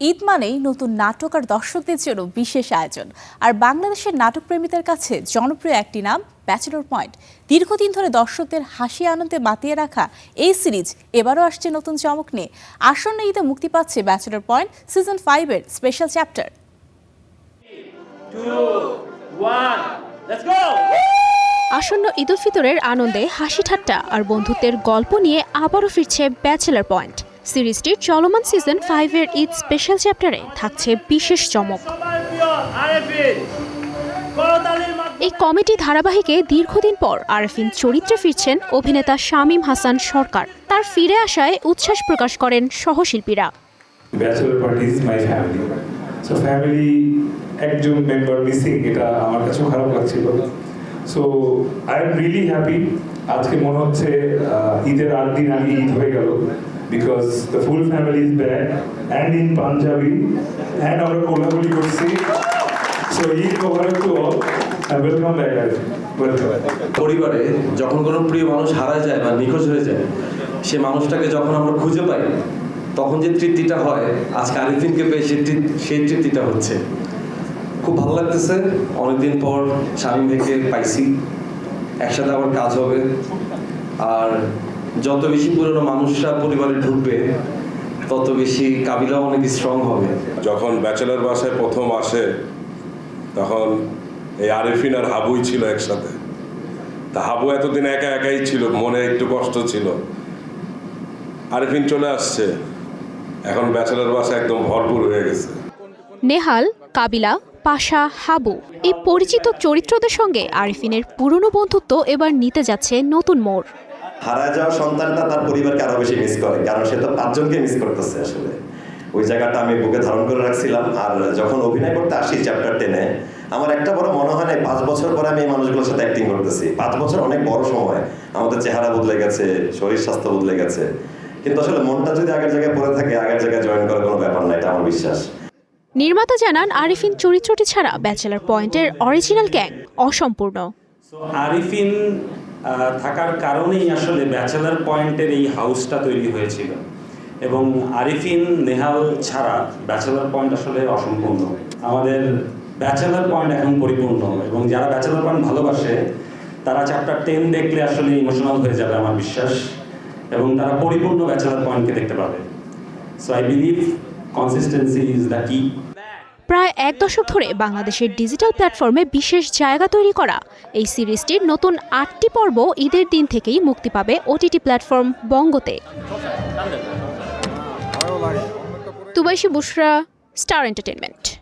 ঈদ মানেই নতুন নাটক আর দর্শকদের জন্য বিশেষ আয়োজন। আর বাংলাদেশের নাটকপ্রেমীদের কাছে জনপ্রিয় একটি নাম ব্যাচেলর পয়েন্ট। দীর্ঘদিন ধরে দর্শকদের হাসি আনন্দে মাতিয়ে রাখা এই সিরিজ এবারও আসছে নতুন চমক নিয়ে। আসন্ন ঈদে মুক্তি পাচ্ছে ব্যাচেলর পয়েন্ট সিজন 5-এর স্পেশাল চ্যাপ্টার। আসন্ন ঈদ উল ফিতরের আনন্দে হাসি ঠাট্টা আর বন্ধুত্বের গল্প নিয়ে আবারও ফিরছে ব্যাচেলর পয়েন্ট। সিরিজটির চলমান সিজন 5-এর ঈদ স্পেশাল চ্যাপ্টারে থাকছে বিশেষ চমক। এই কমেডি ধারাবাহিকে দীর্ঘদিন পর আরেফিন চরিত্রে ফিরছেন অভিনেতা শামীম হাসান সরকার। তার ফিরে আসায় উচ্ছ্বাস প্রকাশ করেন সহশিল্পীরা। Bachelor party is my family, so family একজন মেম্বার মিসিং, এটা আমার কাছেও খারাপ লাগছিল। So I am really happy. আজকে মনে হচ্ছে ঈদের 8 দিন আগে ঈদ হয়ে গেল, because the full family is back and in Punjabi, and আমরা কোলাকুলি করছি। So Eid Mubarak to all and welcome back. পরিবারে যখন কোনো প্রিয় মানুষ হারায় যায় বা নিখোঁজ হয়ে যায়, সে মানুষটাকে যখন আমরা খুঁজে পাই, তখন যে তৃপ্তিটা হয়, আজকে আরিফিনকে পেয়ে সেই তৃপ্তিটা হচ্ছে। খুব ভালো লাগতেছে। অনেকদিন পর শামীম ভাইকে পাইছি, একসাথে আবার কাজ হবে। আর যত বেশি পুরনো মানুষরা পরিবারে ঢুকবে, তত বেশি কাবিলাও অনেক স্ট্রং হবে। যখন ব্যাচেলর বাসায় প্রথম আসে, তখন এই আরিফিন আর হাবুই ছিল একসাথে। তা হাবু এতদিন একা একাই ছিল, মনে একটু কষ্ট ছিল। আরিফিন চলে আসছে, এখন ব্যাচেলর বাসা একদম ভরপুর হয়ে গেছে। নেহাল, কাবিলা, পাশা, হাবু এই পরিচিত চরিত্রদের সঙ্গে আরিফিনের পুরনো বন্ধুত্ব এবার নিতে যাচ্ছে নতুন মোড়। হারায় যাওয়া সন্তানটা তার পরিবারকে আরো বেশি মিস করে, কারণ সে তো 5 জনকে মিস করতেছে। আসলে ওই জায়গাটা আমি বুকে ধারণ করে রাখছিলাম। আর যখন অভিনয় করতে আসি চ্যাপ্টার 10-এ, আমার একটা বড় মনে হয় না 5 বছর পরে আমি এই মানুষগুলোর সাথে অ্যাক্টিং করতেছি। 5 বছর অনেক বড় সময়। আমাদের চেহারা বদলে গেছে, শরীর স্বাস্থ্য বদলে গেছে, কিন্তু আসলে মনটা যদি আগের জায়গায় পড়ে থাকে, আগের জায়গায় জয়েন করার কোনো ব্যাপার না, এটা আমার বিশ্বাস। নির্মাতা জানান আরিফিন চরিত্রটি ছাড়া ব্যাচেলর পয়েন্টের অরিজিনাল গ্যাং অসম্পূর্ণ। আরিফিন থাকার কারণেই আসলে ব্যাচেলর পয়েন্টের এই হাউসটা তৈরি হয়েছিল, এবং আরিফিন নেহাল ছাড়া ব্যাচেলর পয়েন্ট আসলে অসম্পূর্ণ। আমাদের ব্যাচেলর পয়েন্ট এখন পরিপূর্ণ, এবং যারা ব্যাচেলর পয়েন্ট ভালোবাসে তারা চ্যাপ্টার 10 দেখলে আসলে ইমোশনাল হয়ে যাবে আমার বিশ্বাস, এবং তারা পরিপূর্ণ ব্যাচেলর পয়েন্টকে দেখতে পাবে। So I believe consistency is the কি। প্রায় 1 দশক ধরে বাংলাদেশের ডিজিটাল প্ল্যাটফর্মে বিশেষ জায়গা তৈরি করা এই সিরিজটির নতুন 8টি পর্ব ঈদের দিন থেকেই মুক্তি পাবে ওটিটি প্ল্যাটফর্ম বঙ্গতে। তুবাইশি বুশরা, স্টার এন্টারটেইনমেন্ট।